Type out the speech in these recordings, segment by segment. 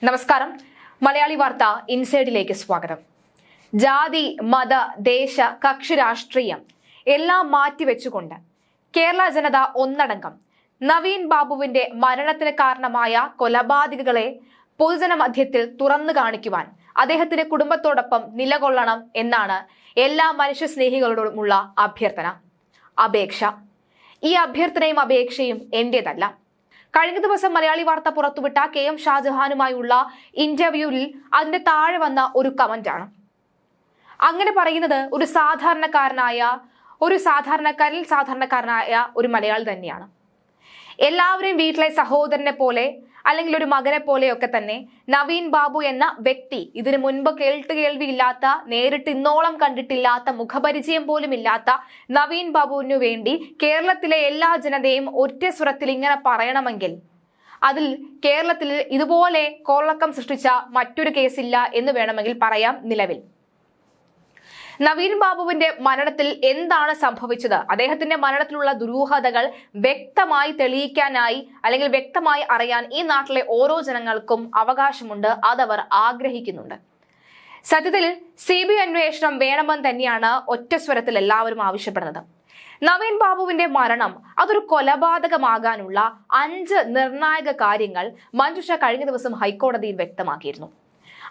നമസ്കാരം. മലയാളി വാർത്ത ഇൻസൈഡിലേക്ക് സ്വാഗതം. ജാതി, മത, ദേശ, കക്ഷി രാഷ്ട്രീയം എല്ലാം മാറ്റിവെച്ചുകൊണ്ട് കേരള ജനത ഒന്നടങ്കം നവീൻ ബാബുവിന്റെ മരണത്തിന് കാരണമായ കൊലപാതകികളെ പൊതുജന മധ്യത്തിൽ തുറന്നു കാണിക്കുവാൻ അദ്ദേഹത്തിന്റെ കുടുംബത്തോടൊപ്പം നിലകൊള്ളണം എന്നാണ് എല്ലാ മനുഷ്യസ്നേഹികളോടുമുള്ള അപേക്ഷ. ഈ അഭ്യർത്ഥനയും അപേക്ഷയും എന്റേതല്ല. കഴിഞ്ഞ ദിവസം മലയാളി വാർത്ത പുറത്തുവിട്ട KM ഷാജഹാനുമായുള്ള ഇന്റർവ്യൂവിൽ അതിന്റെ താഴെ വന്ന ഒരു കമന്റാണ്. അങ്ങനെ പറയുന്നത് ഒരു സാധാരണക്കാരനായ ഒരു മലയാളി തന്നെയാണ്. എല്ലാവരെയും വീട്ടിലെ സഹോദരനെ പോലെ അല്ലെങ്കിൽ ഒരു മകനെ പോലെയൊക്കെ തന്നെ നവീൻ ബാബു എന്ന വ്യക്തി ഇതിനു മുൻപ് കേൾവിയില്ലാത്ത, നേരിട്ട് ഇന്നോളം കണ്ടിട്ടില്ലാത്ത, മുഖപരിചയം പോലും ഇല്ലാത്ത നവീൻ ബാബുവിനു വേണ്ടി കേരളത്തിലെ എല്ലാ ജനതയും ഒറ്റ സ്വരത്തിൽ ഇങ്ങനെ പറയണമെങ്കിൽ അതിൽ കേരളത്തിൽ ഇതുപോലെ കോളക്കം സൃഷ്ടിച്ച മറ്റൊരു കേസില്ല എന്ന് വേണമെങ്കിൽ പറയാം. നിലവിൽ നവീൻ ബാബുവിന്റെ മരണത്തിൽ എന്താണ് സംഭവിച്ചത്, അദ്ദേഹത്തിന്റെ മരണത്തിലുള്ള ദുരൂഹതകൾ വ്യക്തമായി തെളിയിക്കാനായി അല്ലെങ്കിൽ വ്യക്തമായി അറിയാൻ ഈ നാട്ടിലെ ഓരോ ജനങ്ങൾക്കും അവകാശമുണ്ട്. അതവർ ആഗ്രഹിക്കുന്നുണ്ട്. സത്യത്തിൽ CBI അന്വേഷണം വേണമെന്ന് തന്നെയാണ് ഒറ്റ സ്വരത്തിൽ എല്ലാവരും ആവശ്യപ്പെടുന്നത്. നവീൻ ബാബുവിന്റെ മരണം അതൊരു കൊലപാതകമാകാനുള്ള 5 നിർണായക കാര്യങ്ങൾ മഞ്ജുഷ കഴിഞ്ഞ ദിവസം ഹൈക്കോടതിയിൽ വ്യക്തമാക്കിയിരുന്നു.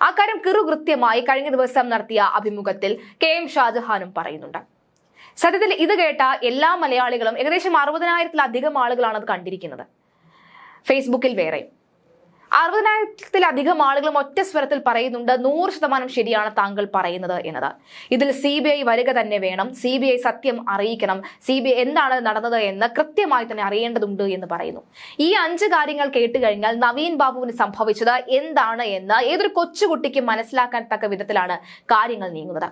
അക്കാര്യം കൃത്യമായി കഴിഞ്ഞ ദിവസം നടത്തിയ അഭിമുഖത്തിൽ KM ഷാജഹാനും പറയുന്നുണ്ട്. സത്യത്തിൽ ഇത് കേട്ട എല്ലാ മലയാളികളും, ഏകദേശം 60,000-ലധികം ആളുകളാണ് അത് കണ്ടിരിക്കുന്നത്. ഫേസ്ബുക്കിൽ വേറെ 60,000-ലധികം ആളുകളും ഒറ്റ സ്വരത്തിൽ പറയുന്നുണ്ട് 100% ശരിയാണ് താങ്കൾ പറയുന്നത് എന്നത്. ഇതിൽ CBI വരിക തന്നെ വേണം, CBI സത്യം അറിയിക്കണം, CBI എന്താണ് നടന്നത് എന്ന് കൃത്യമായി തന്നെ അറിയേണ്ടതുണ്ട് എന്ന് പറയുന്നു. ഈ 5 കാര്യങ്ങൾ കേട്ടുകഴിഞ്ഞാൽ നവീൻ ബാബുവിന് സംഭവിച്ചത് എന്താണ് എന്ന് ഏതൊരു കൊച്ചുകുട്ടിക്ക് മനസ്സിലാക്കാൻ തക്ക വിധത്തിലാണ് കാര്യങ്ങൾ നീങ്ങുന്നത്.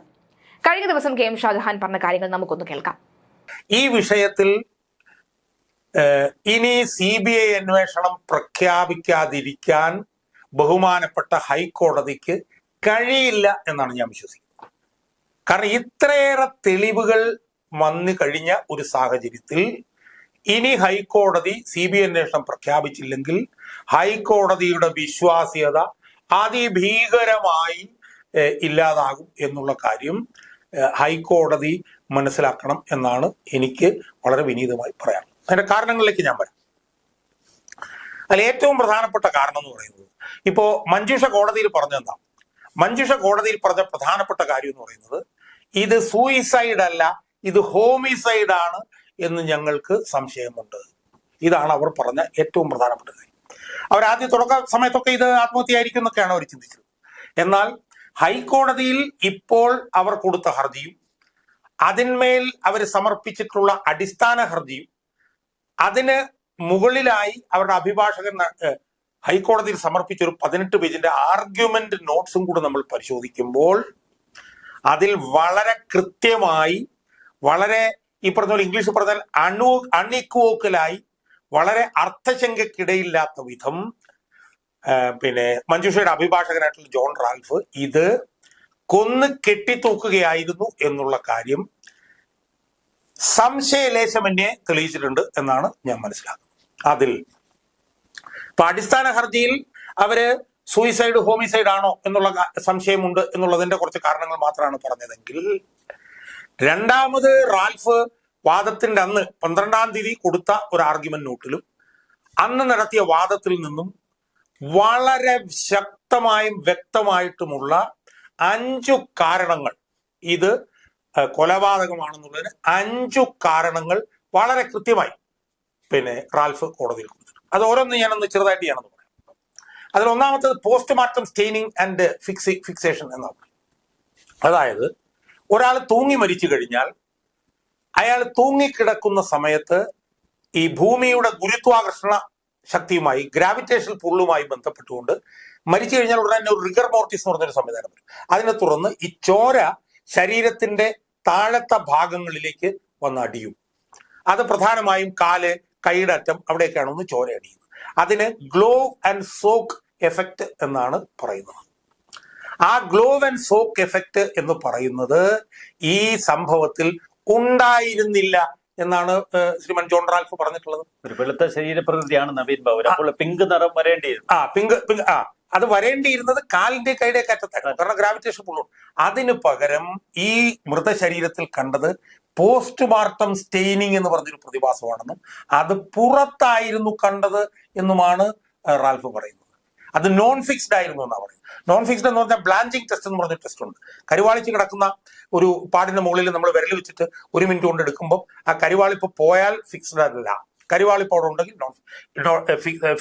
കഴിഞ്ഞ ദിവസം KM ഷാജഹാൻ പറഞ്ഞ കാര്യങ്ങൾ നമുക്കൊന്ന് കേൾക്കാം. ഈ വിഷയത്തിൽ ഇനി CBI അന്വേഷണം പ്രഖ്യാപിക്കാതിരിക്കാൻ ബഹുമാനപ്പെട്ട ഹൈക്കോടതിക്ക് കഴിയില്ല എന്നാണ് ഞാൻ വിശ്വസിക്കുന്നത്. കാരണം ഇത്രയേറെ തെളിവുകൾ വന്നു കഴിഞ്ഞ ഒരു സാഹചര്യത്തിൽ ഇനി ഹൈക്കോടതി CBI അന്വേഷണം പ്രഖ്യാപിച്ചില്ലെങ്കിൽ ഹൈക്കോടതിയുടെ വിശ്വാസ്യത അതിഭീകരമായി ഇല്ലാതാകും എന്നുള്ള കാര്യം ഹൈക്കോടതി മനസ്സിലാക്കണം എന്നാണ് എനിക്ക് വളരെ വിനീതമായി പറയാനുള്ളത്. അതിന്റെ കാരണങ്ങളിലേക്ക് ഞാൻ വരാം. അതിൽ ഏറ്റവും പ്രധാനപ്പെട്ട കാരണം എന്ന് പറയുന്നത്, ഇപ്പോ മഞ്ജുഷ കോടതിയിൽ പറഞ്ഞെന്താ, മഞ്ജുഷ കോടതിയിൽ പറഞ്ഞ പ്രധാനപ്പെട്ട കാര്യം എന്ന് പറയുന്നത് ഇത് സൂയിസൈഡ് അല്ല, ഇത് ഹോമിസൈഡ് ആണ് എന്ന് ഞങ്ങൾക്ക് സംശയമുണ്ട്. ഇതാണ് അവർ പറഞ്ഞ ഏറ്റവും പ്രധാനപ്പെട്ട കാര്യം. അവർ ആദ്യം തുടക്ക സമയത്തൊക്കെ ഇത് ആത്മഹത്യയായിരിക്കും എന്നൊക്കെയാണ് അവർ ചിന്തിച്ചത്. എന്നാൽ ഹൈക്കോടതിയിൽ ഇപ്പോൾ അവർ കൊടുത്ത ഹർജിയും അതിന്മേൽ അവർ സമർപ്പിച്ചിട്ടുള്ള അടിസ്ഥാന ഹർജിയും അതിന് മുകളിലായി അവരുടെ അഭിഭാഷകൻ ഹൈക്കോടതിയിൽ സമർപ്പിച്ച ഒരു 18 പേജിന്റെ ആർഗ്യുമെന്റ് നോട്ട്സും കൂടെ നമ്മൾ പരിശോധിക്കുമ്പോൾ അതിൽ വളരെ കൃത്യമായി, വളരെ ഈ പറഞ്ഞ പോലെ ഇംഗ്ലീഷ് പറഞ്ഞാൽ അൺഇക്വോക്കലായി, വളരെ അർത്ഥശങ്കയ്ക്കിടയില്ലാത്ത വിധം മഞ്ജുഷയുടെ അഭിഭാഷകനായിട്ടുള്ള ജോൺ റാൽഫ് ഇത് കൊന്ന് കെട്ടിത്തൂക്കുകയായിരുന്നു എന്നുള്ള കാര്യം സംശയലേശമന്യേ തെളിയിച്ചിട്ടുണ്ട് എന്നാണ് ഞാൻ മനസ്സിലാക്കുന്നത്. അതിൽ ഇപ്പൊ അടിസ്ഥാന ഹർജിയിൽ അവര് സൂയിസൈഡ് ഹോമിസൈഡ് ആണോ എന്നുള്ള സംശയമുണ്ട് എന്നുള്ളതിന്റെ കുറച്ച് കാരണങ്ങൾ മാത്രമാണ് പറഞ്ഞതെങ്കിൽ, രണ്ടാമത് റാൽഫ് വാദത്തിന്റെ അന്ന് 12-ാം തീയതി കൊടുത്ത ഒരു ആർഗ്യുമെന്റ് നോട്ടിലും അന്ന് നടത്തിയ വാദത്തിൽ നിന്നും വളരെ ശക്തമായും വ്യക്തമായിട്ടുമുള്ള 5 കാരണങ്ങൾ, ഇത് കൊലപാതകമാണെന്നുള്ളതിന് 5 കാരണങ്ങൾ വളരെ കൃത്യമായി റാൽഫ് കോടതിയിൽ കൊടുത്തിട്ടുണ്ട്. അത് ഓരോന്ന് ഞാനൊന്ന് ചെറുതായിട്ട് ചെയ്യാനെന്ന് പറയാം. അതിൽ ഒന്നാമത്തത് പോസ്റ്റ്മോർട്ടം സ്റ്റെയിനിങ് ആൻഡ് ഫിക്സേഷൻ എന്നാണ്. അതായത് ഒരാൾ തൂങ്ങി മരിച്ചു കഴിഞ്ഞാൽ അയാൾ തൂങ്ങിക്കിടക്കുന്ന സമയത്ത് ഈ ഭൂമിയുടെ ഗുരുത്വാകർഷണ ശക്തിയുമായി, ഗ്രാവിറ്റേഷണൽ പുള്ളുമായി ബന്ധപ്പെട്ടുകൊണ്ട് മരിച്ചു കഴിഞ്ഞാൽ ഉടനെ ഒരു റിഗർ മോർട്ടിസ് എന്ന് പറഞ്ഞൊരു സംവിധാനം വരും. അതിനെ തുടർന്ന് ഈ ചോര ശരീരത്തിന്റെ താഴത്തെ ഭാഗങ്ങളിലേക്ക് വന്ന് അടിയും. അത് പ്രധാനമായും കാല്, കൈയുടെ അറ്റം അവിടെയൊക്കെയാണ് ഒന്ന് ചോര അടിയുന്നത്. അതിന് ഗ്ലോവ് ആൻഡ് സോക്ക് എഫക്റ്റ് എന്നാണ് പറയുന്നത്. ആ ഗ്ലോവ് ആൻഡ് സോക്ക് എഫക്റ്റ് എന്ന് പറയുന്നത് ഈ സംഭവത്തിൽ ഉണ്ടായിരുന്നില്ല എന്നാണ് ശ്രീമൻ ജോൺ റാൽഫ് പറഞ്ഞിട്ടുള്ളത്. ഒരു വെളുത്ത ശരീരപ്രകൃതിയാണ് നവീൻ ബാബു, അപ്പോൾ പിങ്ക് നിറം വരേണ്ടിയിരുന്നു. അത് വരേണ്ടിയിരുന്നത് കാലിന്റെ കൈയുടെ അറ്റത്തായിരുന്നു, കാരണം ഗ്രാവിറ്റേഷൻ പുള്ളും. അതിന് പകരം ഈ മൃതശരീരത്തിൽ കണ്ടത് പോസ്റ്റ്മോർട്ടം സ്റ്റെയിനിങ് എന്ന് പറഞ്ഞൊരു പ്രതിഭാസമാണെന്നും അത് പുറത്തായിരുന്നു കണ്ടത് എന്നുമാണ് റാൽഫ് പറയുന്നത്. അത് നോൺ ഫിക്സ്ഡ് ആയിരുന്നു എന്നാണ് പറയുന്നത്. നോൺ ഫിക്സ്ഡ് എന്ന് പറഞ്ഞാൽ ബ്ലാഞ്ചിങ് ടെസ്റ്റ് എന്ന് പറഞ്ഞ ടെസ്റ്റ് ഉണ്ട്. കരിവാളിച്ച് കിടക്കുന്ന ഒരു പാടിന്റെ മുകളിൽ നമ്മൾ വിരൽ വെച്ചിട്ട് 1 മിനിറ്റ് കൊണ്ട് എടുക്കുമ്പോൾ ആ കരിവാളിപ്പ് പോയാൽ ഫിക്സ്ഡ് അല്ല, കരിവാളിപ്പ് അവിടെ ഉണ്ടെങ്കിൽ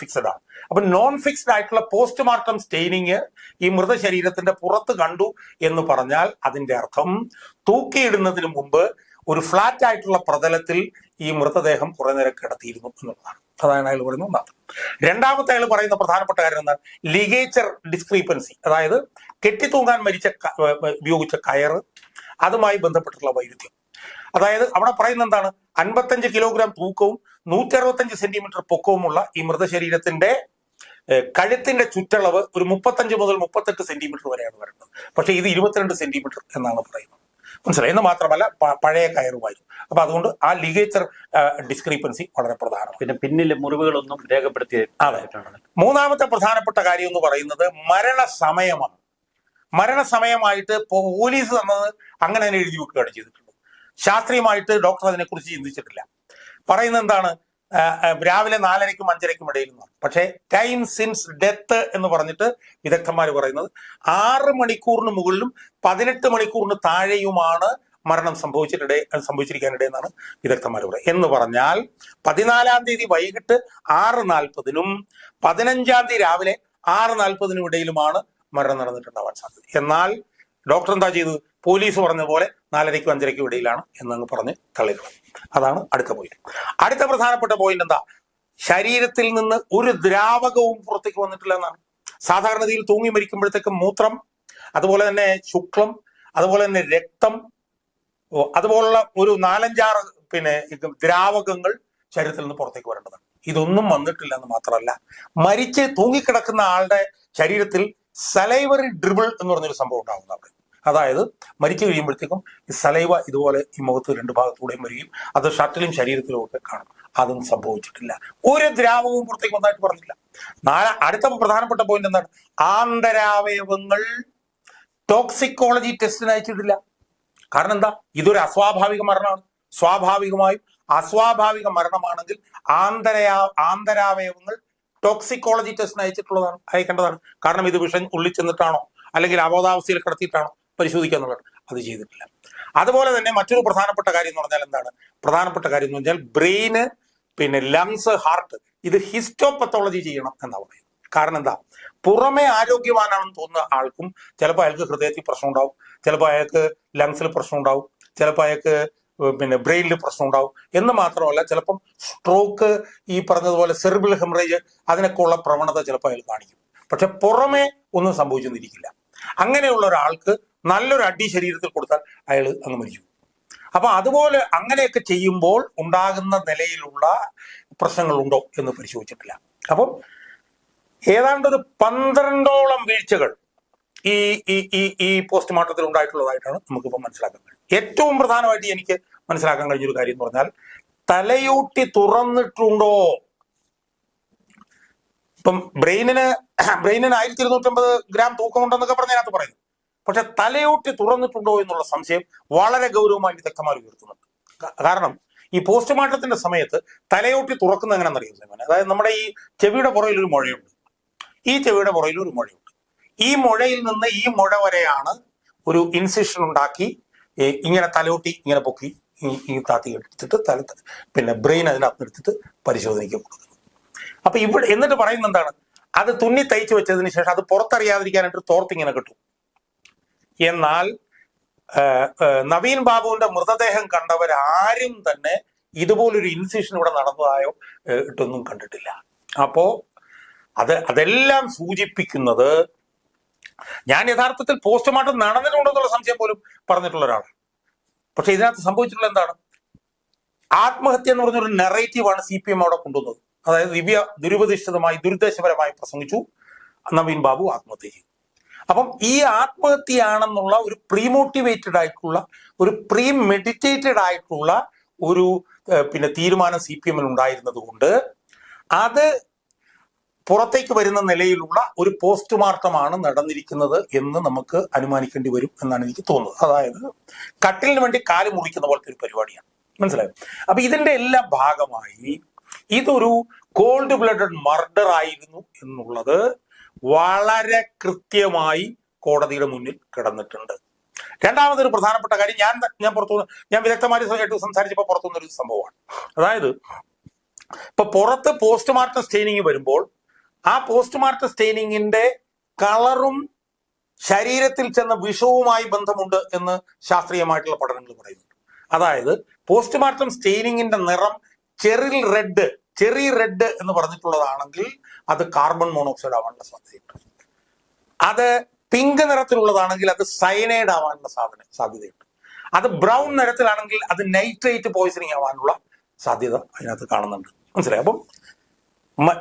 ഫിക്സഡ് ആണ്. അപ്പൊ നോൺ ഫിക്സ്ഡ് ആയിട്ടുള്ള പോസ്റ്റ്മോർട്ടം സ്റ്റെയിനിങ് ഈ മൃതശരീരത്തിന്റെ പുറത്ത് കണ്ടു എന്ന് പറഞ്ഞാൽ അതിന്റെ അർത്ഥം തൂക്കിയിടുന്നതിന് മുമ്പ് ഒരു ഫ്ലാറ്റ് ആയിട്ടുള്ള പ്രതലത്തിൽ ഈ മൃതദേഹം കുറെ നേരം കിടത്തിയിരുന്നു എന്നുള്ളതാണ്. അതാണ് അയാൾ പറയുന്ന ഒന്നാമത്. രണ്ടാമത്തെ അയാൾ പറയുന്ന പ്രധാനപ്പെട്ട കാര്യം എന്താണ്? ലിഗേച്ചർ ഡിസ്ക്രീപ്പൻസി, അതായത് കെട്ടിത്തൂങ്ങാൻ ഉപയോഗിച്ച കയറ്, അതുമായി ബന്ധപ്പെട്ടിട്ടുള്ള വൈരുദ്ധ്യം. അതായത് അവിടെ പറയുന്ന എന്താണ്? 55 കിലോഗ്രാം തൂക്കവും 165 സെന്റിമീറ്റർ പൊക്കവുമുള്ള ഈ മൃതശരീരത്തിന്റെ കഴുത്തിന്റെ ചുറ്റളവ് ഒരു 35 മുതൽ 38 സെന്റിമീറ്റർ വരെയാണ് വരുന്നത്. പക്ഷെ ഇത് 22 സെന്റിമീറ്റർ എന്നാണ് പറയുന്നത്. മനസ്സിലായി? എന്ന് മാത്രമല്ല പഴയ കയറുമായിരുന്നു. അപ്പൊ അതുകൊണ്ട് ആ ലിഗേച്ചർ ഡിസ്ക്രീപ്പൻസി വളരെ പ്രധാനമാണ്. പിന്നെ പിന്നിലെ മുറിവുകളൊന്നും രേഖപ്പെടുത്തിയ. മൂന്നാമത്തെ പ്രധാനപ്പെട്ട കാര്യം എന്ന് പറയുന്നത് മരണസമയമാണ്. മരണസമയമായിട്ട് പോലീസ് തന്നത് അങ്ങനെ തന്നെ എഴുതി വെക്കുകയാണ് ചെയ്തിട്ടുള്ളത്. ശാസ്ത്രീയമായിട്ട് ഡോക്ടർ അതിനെക്കുറിച്ച് ചിന്തിച്ചിട്ടില്ല. പറയുന്നത് എന്താണ്? രാവിലെ 4:30ക്കും 5:30ക്കും ഇടയിൽ നിന്നാണ്. പക്ഷേ ടൈം സിൻസ് ഡെത്ത് എന്ന് പറഞ്ഞിട്ട് വിദഗ്ധന്മാർ പറയുന്നത് 6 മണിക്കൂറിന് മുകളിലും 18 മണിക്കൂറിന് താഴെയുമാണ് മരണം സംഭവിച്ചിരിക്കാനിടയെന്നാണ് വിദഗ്ധന്മാർ പറയുന്നത്. എന്ന് പറഞ്ഞാൽ 14-ാം തീയതി വൈകിട്ട് 6:40-നും 15-ാം തീയതി രാവിലെ 6:40-നും ഇടയിലുമാണ് മരണം നടന്നിട്ടുണ്ടാവാൻ സാധ്യത. എന്നാൽ ഡോക്ടർ എന്താ ചെയ്തത്? പോലീസ് പറഞ്ഞ പോലെ 4:30ക്കും 5:30ക്കും ഇടയിലാണ് എന്നങ്ങ് പറഞ്ഞ് തള്ളിക്കളഞ്ഞു. അതാണ് അടുത്ത പോയിന്റ്. അടുത്ത പ്രധാനപ്പെട്ട പോയിന്റ് എന്താ? ശരീരത്തിൽ നിന്ന് ഒരു ദ്രാവകവും പുറത്തേക്ക് വന്നിട്ടില്ല എന്നാണ്. സാധാരണഗതിയിൽ തൂങ്ങി മരിക്കുമ്പോഴത്തേക്കും മൂത്രം, അതുപോലെ തന്നെ ശുക്ലം, അതുപോലെ തന്നെ രക്തം, അതുപോലുള്ള ഒരു 4-5 ദ്രാവകങ്ങൾ ശരീരത്തിൽ നിന്ന് പുറത്തേക്ക് വരേണ്ടതാണ്. ഇതൊന്നും വന്നിട്ടില്ല എന്ന് മാത്രമല്ല, മരിച്ച് തൂങ്ങിക്കിടക്കുന്ന ആളുടെ ശരീരത്തിൽ സലൈവറി ഡ്രിബിൾ എന്ന് പറഞ്ഞൊരു സംഭവം ഉണ്ടാകുന്നു അവിടെ. അതായത് മരിച്ചു കഴിയുമ്പോഴത്തേക്കും ഈ സലൈവ ഇതുപോലെ ഈ മുഖത്ത് 2 ഭാഗത്തൂടെയും വരികയും അത് ഷർട്ടിലും ശരീരത്തിലും ഒക്കെ കാണും. അതും സംഭവിച്ചിട്ടില്ല. ഒരു ദ്രാവകവും പുറത്തേക്ക് വന്നതായിട്ട് പറഞ്ഞില്ല. അടുത്ത പ്രധാനപ്പെട്ട പോയിന്റ് എന്താണ്? ആന്തരാവയവങ്ങൾ ടോക്സിക്കോളജി ടെസ്റ്റിന് അയച്ചിട്ടില്ല. കാരണം എന്താ? ഇതൊരു അസ്വാഭാവിക മരണമാണ്. സ്വാഭാവികമായും അസ്വാഭാവിക മരണമാണെങ്കിൽ ആന്തരാവയവങ്ങൾ ടോക്സിക്കോളജി ടെസ്റ്റിന് അയക്കേണ്ടതാണ്. കാരണം ഇത് വിഷം ഉള്ളിൽ ചെന്നിട്ടാണോ അല്ലെങ്കിൽ അബോധാവസ്ഥയിൽ കിടത്തിയിട്ടാണോ പരിശോധിക്കുക എന്നുള്ളത് അത് ചെയ്തിട്ടില്ല. അതുപോലെ തന്നെ മറ്റൊരു പ്രധാനപ്പെട്ട കാര്യം എന്ന് പറഞ്ഞാൽ എന്താണ്? പ്രധാനപ്പെട്ട കാര്യം എന്ന് പറഞ്ഞാൽ ബ്രെയിന്, ലങ്സ്, ഹാർട്ട്, ഇത് ഹിസ്റ്റോപത്തോളജി ചെയ്യണം എന്നാണ് പറയുന്നത്. കാരണം എന്താ? പുറമെ ആരോഗ്യവാനാണെന്ന് തോന്നുന്ന ആൾക്കും ചിലപ്പോൾ അയാൾക്ക് ഹൃദയത്തിൽ പ്രശ്നം ഉണ്ടാവും, ചിലപ്പോൾ അയാൾക്ക് ലങ്സിൽ പ്രശ്നം ഉണ്ടാവും, ചിലപ്പോൾ അയാൾക്ക് ബ്രെയിനിൽ പ്രശ്നം ഉണ്ടാവും. എന്ന് മാത്രമല്ല ചിലപ്പം സ്ട്രോക്ക്, ഈ പറഞ്ഞതുപോലെ സെറിബ്രൽ ഹെമറേജ്, അതിനൊക്കെ ഉള്ള പ്രവണത ചിലപ്പോൾ അയാൾ കാണിക്കും. പക്ഷെ പുറമെ ഒന്നും സംഭവിച്ചെന്നിരിക്കില്ല. അങ്ങനെയുള്ള ഒരാൾക്ക് നല്ലൊരു അടി ശരീരത്തിൽ കൊടുത്താൽ അയാൾ അങ്ങ് മരിച്ചു. അപ്പൊ അതുപോലെ അങ്ങനെയൊക്കെ ചെയ്യുമ്പോൾ ഉണ്ടാകുന്ന നിലയിലുള്ള പ്രശ്നങ്ങളുണ്ടോ എന്ന് പരിശോധിച്ചിട്ടില്ല. അപ്പം ഏതാണ്ട് ഒരു 12ഓളം വീഴ്ചകൾ ഈ ഈ ഈ ഈ പോസ്റ്റ്മോർട്ടത്തിൽ ഉണ്ടായിട്ടുള്ളതായിട്ടാണ് നമുക്കിപ്പോൾ മനസ്സിലാക്കാൻ കഴിയും. ഏറ്റവും പ്രധാനമായിട്ട് എനിക്ക് മനസ്സിലാക്കാൻ കഴിഞ്ഞൊരു കാര്യം എന്ന് പറഞ്ഞാൽ തലയൂട്ടി തുറന്നിട്ടുണ്ടോ. ഇപ്പം ബ്രെയിനിന് 1250 ഗ്രാം തൂക്കമുണ്ടെന്നൊക്കെ പറഞ്ഞതിനകത്ത് പറയുന്നു. പക്ഷെ തലയോട്ടി തുറന്നിട്ടുണ്ടോ എന്നുള്ള സംശയം വളരെ ഗൗരവമായി വിദഗ്ധന്മാർ ഉയർത്തുന്നുണ്ട്. കാരണം ഈ പോസ്റ്റ്മോർട്ടത്തിന്റെ സമയത്ത് തലയോട്ടി തുറക്കുന്നത് എങ്ങനെയാണെന്നറിയാം. അതായത് നമ്മുടെ ഈ ചെവിയുടെ പുറയിൽ ഒരു മുഴയുണ്ട്, ഈ ചെവിയുടെ പുറയിൽ ഒരു മുഴയുണ്ട്. ഈ മുഴയിൽ നിന്ന് ഈ മുഴ വരെയാണ് ഒരു ഇൻസിഷൻ ഉണ്ടാക്കി ഇങ്ങനെ തലയോട്ടി ഇങ്ങനെ പൊക്കി ഈ താത്തി എടുത്തിട്ട് ബ്രെയിൻ അതിനകത്ത് എടുത്തിട്ട് പരിശോധനയ്ക്ക് കൊടുക്കുന്നു. അപ്പൊ ഇവിടെ എന്നിട്ട് പറയുന്ന എന്താണ്? അത് തുന്നി തയ്ച്ചു വെച്ചതിന് ശേഷം അത് പുറത്തറിയാതിരിക്കാനായിട്ട് തോർത്തിങ്ങനെ കിട്ടും. എന്നാൽ നവീൻ ബാബുവിന്റെ മൃതദേഹം കണ്ടവരാരും തന്നെ ഇതുപോലൊരു ഇൻസിഷൻ ഇവിടെ നടന്നതായോ ഇട്ടൊന്നും കണ്ടിട്ടില്ല. അപ്പോ അതെല്ലാം സൂചിപ്പിക്കുന്നത്, ഞാൻ യഥാർത്ഥത്തിൽ പോസ്റ്റ്മോർട്ടം നടന്നിട്ടുണ്ടെന്നുള്ള സംശയം പോലും പറഞ്ഞിട്ടുള്ള ഒരാളാണ്. പക്ഷെ ഇതിനകത്ത് സംഭവിച്ചിട്ടുള്ള എന്താണ്? ആത്മഹത്യ എന്ന് പറഞ്ഞൊരു നെറേറ്റീവാണ് CPM അവിടെ കൊണ്ടുവന്നത്. അതായത് ദുരുപദിഷ്ടിതമായി ദുരുദ്ദേശപരമായി പ്രസംഗിച്ചു, നവീൻ ബാബു ആത്മഹത്യ ചെയ്തു. അപ്പം ഈ ആത്മഹത്യയാണെന്നുള്ള ഒരു പ്രീമോട്ടിവേറ്റഡ് ആയിട്ടുള്ള, ഒരു മെഡിറ്റേറ്റഡ് ആയിട്ടുള്ള ഒരു തീരുമാനം CPM ഉണ്ടായിരുന്നത് കൊണ്ട് അത് പുറത്തേക്ക് വരുന്ന നിലയിലുള്ള ഒരു പോസ്റ്റ്മോർട്ടമാണ് നടന്നിരിക്കുന്നത് എന്ന് നമുക്ക് അനുമാനിക്കേണ്ടി വരും എന്നാണ് എനിക്ക് തോന്നുന്നത്. അതായത് കട്ടിലിന് വേണ്ടി കാല് മുറിക്കുന്ന പോലത്തെ ഒരു പരിപാടിയാണ്. മനസ്സിലായോ? അപ്പൊ ഇതിന്റെ എല്ലാ ഭാഗമായി ഇതൊരു കോൾഡ് ബ്ലഡഡ് മർഡർ ആയിരുന്നു എന്നുള്ളത് വളരെ കൃത്യമായി കോടതിയുടെ മുന്നിൽ കിടന്നിട്ടുണ്ട്. രണ്ടാമതൊരു പ്രധാനപ്പെട്ട കാര്യം ഞാൻ വിദഗ്ധമായിട്ട് സംസാരിച്ചപ്പോൾ പുറത്തുനിന്നൊരു സംഭവമാണ്. അതായത് ഇപ്പൊ പുറത്ത് പോസ്റ്റ്മോർട്ടം സ്റ്റെയിനിങ് വരുമ്പോൾ ആ പോസ്റ്റ്മോർട്ടം സ്റ്റെയിനിങ്ങിന്റെ കളറും ശരീരത്തിൽ ചെന്ന വിഷവുമായി ബന്ധമുണ്ട് എന്ന് ശാസ്ത്രീയമായിട്ടുള്ള പഠനങ്ങൾ പറയുന്നുണ്ട്. അതായത് പോസ്റ്റ്മോർട്ടം സ്റ്റെയിനിങ്ങിന്റെ നിറം ചെറി റെഡ് എന്ന് പറഞ്ഞിട്ടുള്ളതാണെങ്കിൽ അത് കാർബൺ മോണോക്സൈഡ് ആവാനുള്ള സാധ്യതയുണ്ട്. അത് പിങ്ക് നിറത്തിലുള്ളതാണെങ്കിൽ അത് സയനൈഡ് ആവാനുള്ള സാധ്യതയുണ്ട്. അത് ബ്രൗൺ നിറത്തിലാണെങ്കിൽ അത് നൈട്രേറ്റ് പോയിസണിങ് ആവാനുള്ള സാധ്യത അതിനകത്ത് കാണുന്നുണ്ട്. മനസ്സിലായി? അപ്പം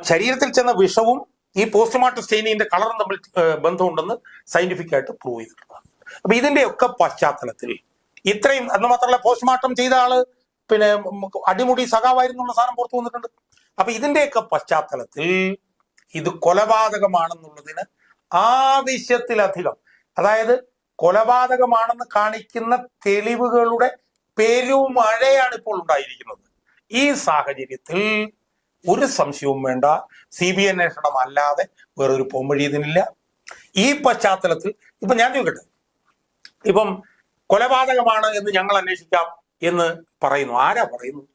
ശരീരത്തിൽ ചെന്ന വിഷവും ഈ പോസ്റ്റ്മോർട്ടം സ്റ്റെയിനിങ്ങിന്റെ കളറും തമ്മിൽ ബന്ധമുണ്ടെന്ന് സയന്റിഫിക് ആയിട്ട് പ്രൂവ് ചെയ്തിട്ടുള്ളതാണ്. അപ്പൊ ഇതിന്റെയൊക്കെ പശ്ചാത്തലത്തിൽ ഇത്രയും എന്ന് മാത്രമല്ല, പോസ്റ്റ്മോർട്ടം ചെയ്ത ആള് പിന്നെ അടിമുടി സഖാവായിരുന്നുള്ള സാധനം പുറത്തു വന്നിട്ടുണ്ട്. അപ്പൊ ഇതിന്റെയൊക്കെ പശ്ചാത്തലത്തിൽ ഇത് കൊലപാതകമാണെന്നുള്ളതിന് ആവശ്യത്തിലധികം, അതായത് കൊലപാതകമാണെന്ന് കാണിക്കുന്ന തെളിവുകളുടെ പെരുമഴയാണ് ഇപ്പോൾ ഉണ്ടായിരിക്കുന്നത്. ഈ സാഹചര്യത്തിൽ ഒരു സംശയവും വേണ്ട, CBI അന്വേഷണം അല്ലാതെ വേറൊരു പോംവഴി ഇതിനില്ല. ഈ പശ്ചാത്തലത്തിൽ ഇപ്പൊ ഞാൻ ചോദിക്കട്ടെ, ഇപ്പം കൊലപാതകമാണ് എന്ന് ഞങ്ങൾ അന്വേഷിക്കാം എന്ന് പറയുന്നു. ആരാ പറയുന്നു?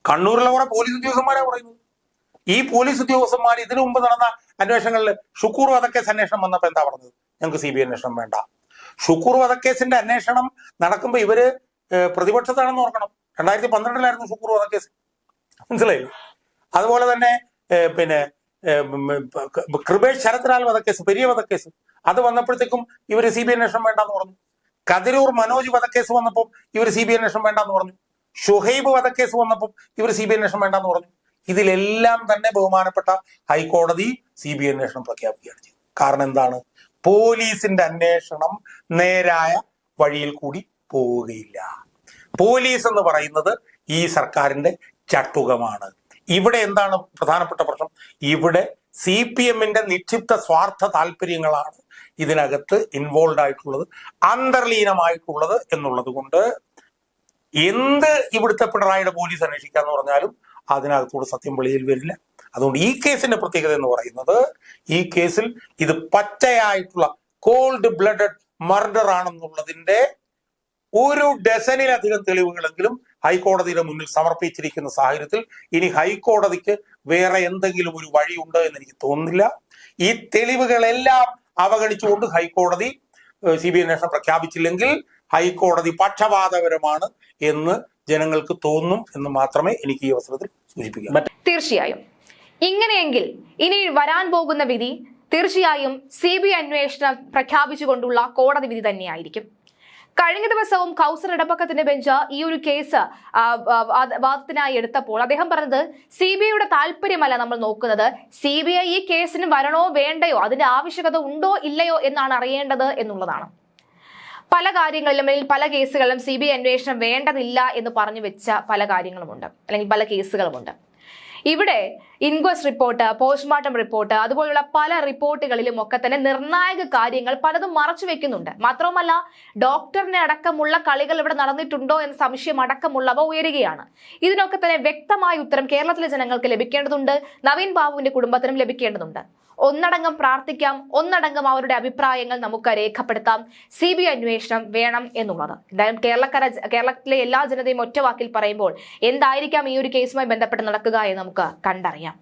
കണ്ണൂരിലെ കുറെ പോലീസ് ഉദ്യോഗസ്ഥന്മാരാ പറയുന്നത്. ഈ പോലീസ് ഉദ്യോഗസ്ഥന്മാർ ഇതിനു മുമ്പ് നടന്ന അന്വേഷണങ്ങളിൽ ഷുക്കൂർ വധക്കേസ് അന്വേഷണം വന്നപ്പോൾ എന്താ പറഞ്ഞത്? ഞങ്ങൾക്ക് CBI അന്വേഷണം വേണ്ട. ഷുക്കൂർ വധക്കേസിന്റെ അന്വേഷണം നടക്കുമ്പോൾ ഇവര് പ്രതിപക്ഷത്താണെന്ന് ഓർക്കണം. 2012 ഷുക്കൂർ വധക്കേസ്. മനസ്സിലായില്ലേ? അതുപോലെ തന്നെ പിന്നെ കൃപേഷ് ശരത്ലാൽ വധക്കേസ്, പെരിയ വധക്കേസ്, അത് വന്നപ്പോഴത്തേക്കും ഇവര് CBI അന്വേഷണം വേണ്ടെന്ന് പറഞ്ഞു. കതിരൂർ മനോജ് വധക്കേസ് വന്നപ്പോൾ ഇവർ CBI അന്വേഷണം വേണ്ടെന്ന് പറഞ്ഞു. ഷുഹൈബ് വധക്കേസ് വന്നപ്പോൾ ഇവർ CBI അന്വേഷണം വേണ്ടെന്ന് പറഞ്ഞു. ഇതിലെല്ലാം തന്നെ ബഹുമാനപ്പെട്ട ഹൈക്കോടതി CBI അന്വേഷണം പ്രഖ്യാപിക്കുകയാണ് ചെയ്തത്. കാരണം എന്താണ്? പോലീസിന്റെ അന്വേഷണം നേരായ വഴിയിൽ കൂടി പോവുകയില്ല. പോലീസ് എന്ന് പറയുന്നത് ഈ സർക്കാരിന്റെ ചട്ടുകമാണ്. ഇവിടെ എന്താണ് പ്രധാനപ്പെട്ട പ്രശ്നം? ഇവിടെ CPMന്റെ നിക്ഷിപ്ത സ്വാർത്ഥ താല്പര്യങ്ങളാണ് ഇതിനകത്ത് ഇൻവോൾവ് ആയിട്ടുള്ളത്, അന്തർലീനമായിട്ടുള്ളത് എന്നുള്ളത് കൊണ്ട് എന്ത് ഇവിടുത്തെ പിണറായിയുടെ പോലീസ് അന്വേഷിക്കാന്ന് പറഞ്ഞാലും അതിനകത്തൂടെ സത്യം വെളിയിൽ വരില്ല. അതുകൊണ്ട് ഈ കേസിന്റെ പ്രത്യേകത എന്ന് പറയുന്നത്, ഈ കേസിൽ ഇത് പച്ചയായിട്ടുള്ള കോൾഡ് ബ്ലഡഡ് മർഡർ ആണെന്നുള്ളതിന്റെ ഒരു ഡസനിലധികം തെളിവുകളെങ്കിലും ഹൈക്കോടതിയുടെ മുന്നിൽ സമർപ്പിച്ചിരിക്കുന്ന സാഹചര്യത്തിൽ ഇനി ഹൈക്കോടതിക്ക് വേറെ എന്തെങ്കിലും ഒരു വഴിയുണ്ട് എന്ന് എനിക്ക് തോന്നുന്നില്ല. ഈ തെളിവുകളെല്ലാം അവഗണിച്ചുകൊണ്ട് ഹൈക്കോടതി CBI അന്വേഷണം പ്രഖ്യാപിച്ചില്ലെങ്കിൽ ഹൈക്കോടതി പക്ഷപാതപരമാണ് എന്ന് ജനങ്ങൾക്ക് തോന്നും എന്ന് മാത്രമേ എനിക്ക് ഈ അവസരത്തിൽ സൂചിപ്പിക്കാം. തീർച്ചയായും ഇങ്ങനെയെങ്കിൽ ഇനി വരാൻ പോകുന്ന വിധി തീർച്ചയായും CBI അന്വേഷണം പ്രഖ്യാപിച്ചുകൊണ്ടുള്ള കോടതി വിധി തന്നെയായിരിക്കും. കഴിഞ്ഞ ദിവസവും കൗസർ ഇടപ്പക്കത്തിന്റെ ബെഞ്ച് ഈ ഒരു കേസ് വാദത്തിനായി എടുത്തപ്പോൾ അദ്ദേഹം പറഞ്ഞത് CBIയുടെ താല്പര്യമല്ല നമ്മൾ നോക്കുന്നത്, CBI ഈ കേസിന് വരണോ വേണ്ടയോ, അതിന്റെ ആവശ്യകത ഉണ്ടോ ഇല്ലയോ എന്നാണ് അറിയേണ്ടത് എന്നുള്ളതാണ്. പല കാര്യങ്ങളിലും അല്ലെങ്കിൽ പല കേസുകളിലും CBI അന്വേഷണം വേണ്ടതില്ല എന്ന് പറഞ്ഞു വെച്ച പല കാര്യങ്ങളുമുണ്ട്, അല്ലെങ്കിൽ പല കേസുകളുമുണ്ട്. ഇവിടെ ഇൻക്വസ്റ്റ് റിപ്പോർട്ട്, പോസ്റ്റ്മോർട്ടം റിപ്പോർട്ട്, അതുപോലുള്ള പല റിപ്പോർട്ടുകളിലും ഒക്കെ തന്നെ നിർണായക കാര്യങ്ങൾ പലതും മറച്ചു വെക്കുന്നുണ്ട്. മാത്രവുമല്ല, ഡോക്ടറിനെ അടക്കമുള്ള കളികൾ ഇവിടെ നടന്നിട്ടുണ്ടോ എന്ന സംശയം അടക്കമുള്ളവ ഉയരുകയാണ്. ഇതിനൊക്കെ തന്നെ വ്യക്തമായ ഉത്തരം കേരളത്തിലെ ജനങ്ങൾക്ക് ലഭിക്കേണ്ടതുണ്ട്, നവീൻ ബാബുവിന്റെ കുടുംബത്തിനും ലഭിക്കേണ്ടതുണ്ട്. ഒന്നടങ്കം പ്രാർത്ഥിക്കാം, ഒന്നടങ്കം അവരുടെ അഭിപ്രായങ്ങൾ നമുക്ക് രേഖപ്പെടുത്താം. CBI അന്വേഷണം വേണം എന്നുള്ളത് എന്തായാലും കേരളത്തിലെ എല്ലാ ജനതയും ഒറ്റവാക്കിൽ പറയുമ്പോൾ എന്തായിരിക്കാം ഈ ഒരു കേസുമായി ബന്ധപ്പെട്ട് നടക്കുക എന്ന് നമുക്ക് കണ്ടറിയാം.